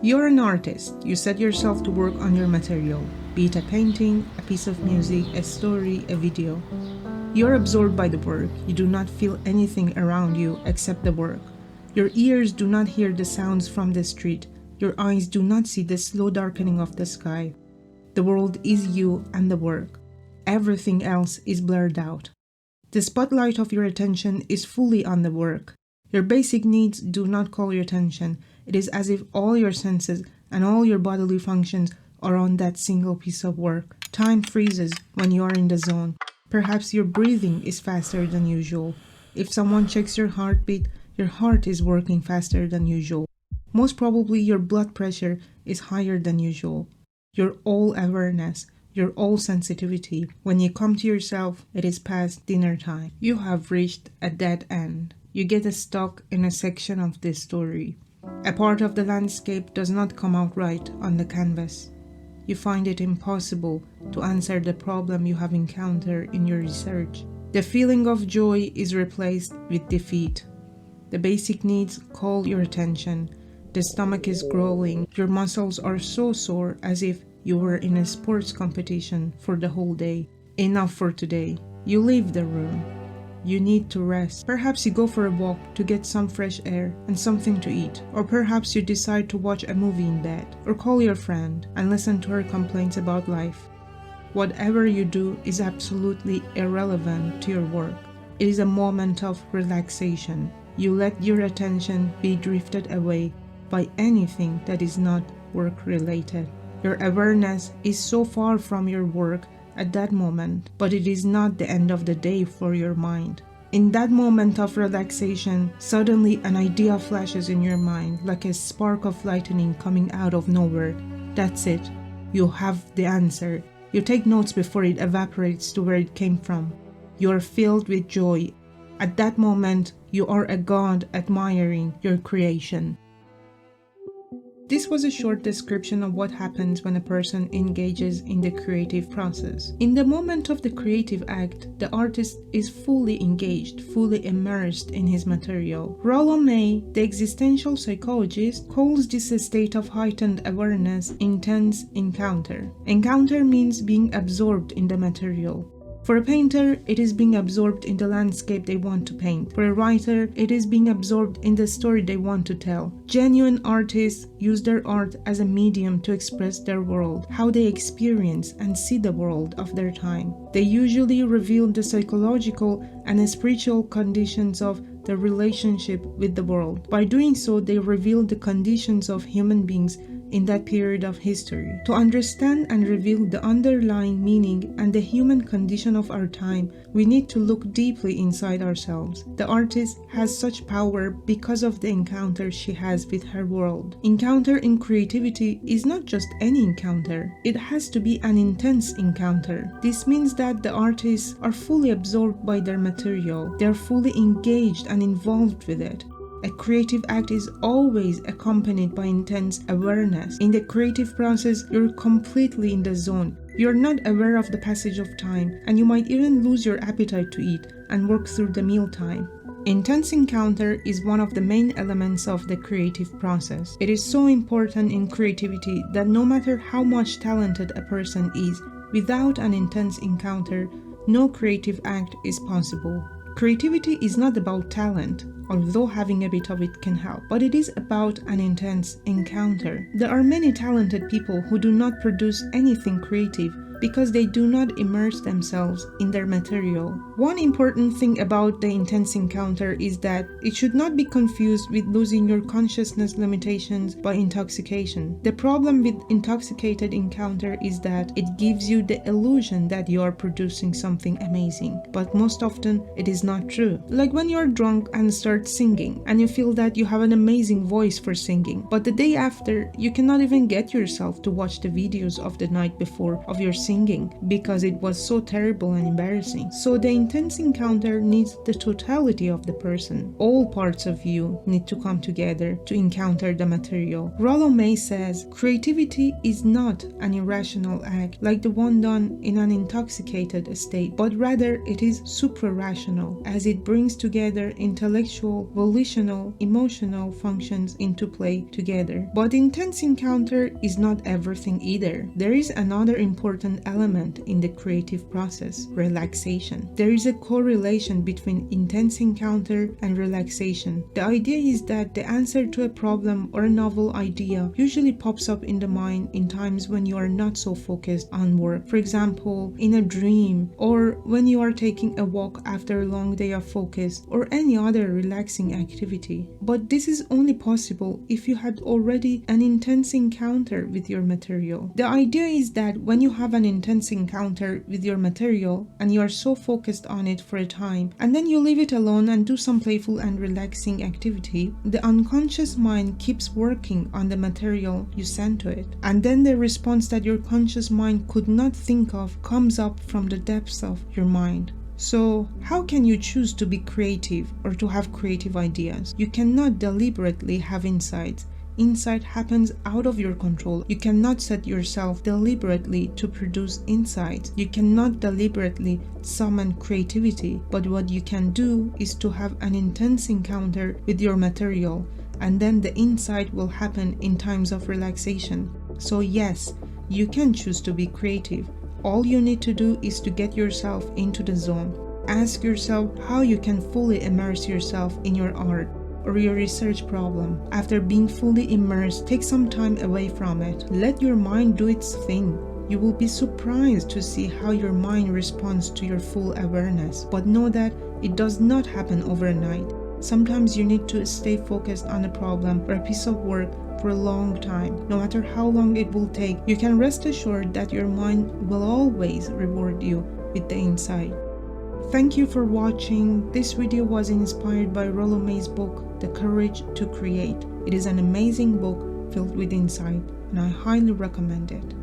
You're an artist. You set yourself to work on your material, be it a painting, a piece of music, a story, a video. You're absorbed by the work. You do not feel anything around you except the work. Your ears do not hear the sounds from the street. Your eyes do not see the slow darkening of the sky. The world is you and the work. Everything else is blurred out. The spotlight of your attention is fully on the work. Your basic needs do not call your attention. It is as if all your senses and all your bodily functions are on that single piece of work. Time freezes when you are in the zone. Perhaps your breathing is faster than usual. If someone checks your heartbeat, your heart is working faster than usual. Most probably your blood pressure is higher than usual. Your all awareness, your all sensitivity. When you come to yourself, it is past dinner time. You have reached a dead end. You get stuck in a section of this story. A part of the landscape does not come out right on the canvas. You find it impossible to answer the problem you have encountered in your research. The feeling of joy is replaced with defeat. The basic needs call your attention. The stomach is growling. Your muscles are so sore as if you were in a sports competition for the whole day. Enough for today. You leave the room. You need to rest. Perhaps you go for a walk to get some fresh air and something to eat. Or perhaps you decide to watch a movie in bed. Or call your friend and listen to her complaints about life. Whatever you do is absolutely irrelevant to your work. It is a moment of relaxation. You let your attention be drifted away by anything that is not work-related. Your awareness is so far from your work at that moment, but it is not the end of the day for your mind. In that moment of relaxation, suddenly an idea flashes in your mind like a spark of lightning coming out of nowhere. That's it. You have the answer. You take notes before it evaporates to where it came from. You are filled with joy. At that moment, you are a god admiring your creation. This was a short description of what happens when a person engages in the creative process. In the moment of the creative act, the artist is fully engaged, fully immersed in his material. Rollo May, the existential psychologist, calls this a state of heightened awareness intense encounter. Encounter means being absorbed in the material. For a painter, it is being absorbed in the landscape they want to paint. For a writer, it is being absorbed in the story they want to tell. Genuine artists use their art as a medium to express their world, how they experience and see the world of their time. They usually reveal the psychological and spiritual conditions of the relationship with the world. By doing so, they reveal the conditions of human beings in that period of history. To understand and reveal the underlying meaning and the human condition of our time, we need to look deeply inside ourselves. The artist has such power because of the encounter she has with her world. Encounter in creativity is not just any encounter. It has to be an intense encounter. This means that the artists are fully absorbed by their material. They are fully engaged and involved with it. A creative act is always accompanied by intense awareness. In the creative process, you're completely in the zone. You're not aware of the passage of time, and you might even lose your appetite to eat and work through the mealtime. Intense encounter is one of the main elements of the creative process. It is so important in creativity that no matter how much talented a person is, without an intense encounter, no creative act is possible. Creativity is not about talent, although having a bit of it can help, but it is about an intense encounter. There are many talented people who do not produce anything creative because they do not immerse themselves in their material. One important thing about the intense encounter is that it should not be confused with losing your consciousness limitations by intoxication. The problem with intoxicated encounter is that it gives you the illusion that you are producing something amazing, but most often it is not true. Like when you are drunk and start singing and you feel that you have an amazing voice for singing, but the day after you cannot even get yourself to watch the videos of the night before of your singing singing because it was so terrible and embarrassing. So the intense encounter needs the totality of the person. All parts of you need to come together to encounter the material. Rollo May says, creativity is not an irrational act like the one done in an intoxicated state, but rather it is suprarational, as it brings together intellectual, volitional, emotional functions into play together. But intense encounter is not everything either. There is another important element in the creative process: relaxation. There is a correlation between intense encounter and relaxation. The idea is that the answer to a problem or a novel idea usually pops up in the mind in times when you are not so focused on work. For example, in a dream, or when you are taking a walk after a long day of focus, or any other relaxing activity. But this is only possible if you had already an intense encounter with your material. The idea is that when you have an intense encounter with your material and you are so focused on it for a time, and then you leave it alone and do some playful and relaxing activity, the unconscious mind keeps working on the material you send to it. And then the response that your conscious mind could not think of comes up from the depths of your mind. So, how can you choose to be creative or to have creative ideas? You cannot deliberately have insights. Insight happens out of your control. You cannot set yourself deliberately to produce insights. You cannot deliberately summon creativity. But what you can do is to have an intense encounter with your material, and then the insight will happen in times of relaxation. So yes, you can choose to be creative. All you need to do is to get yourself into the zone. Ask yourself how you can fully immerse yourself in your art or your research problem. After being fully immersed, take some time away from it. Let your mind do its thing. You will be surprised to see how your mind responds to your full awareness. But know that it does not happen overnight. Sometimes you need to stay focused on a problem or a piece of work for a long time. No matter how long it will take, you can rest assured that your mind will always reward you with the insight. Thank you for watching. This video was inspired by Rollo May's book, The Courage to Create. It is an amazing book filled with insight, and I highly recommend it.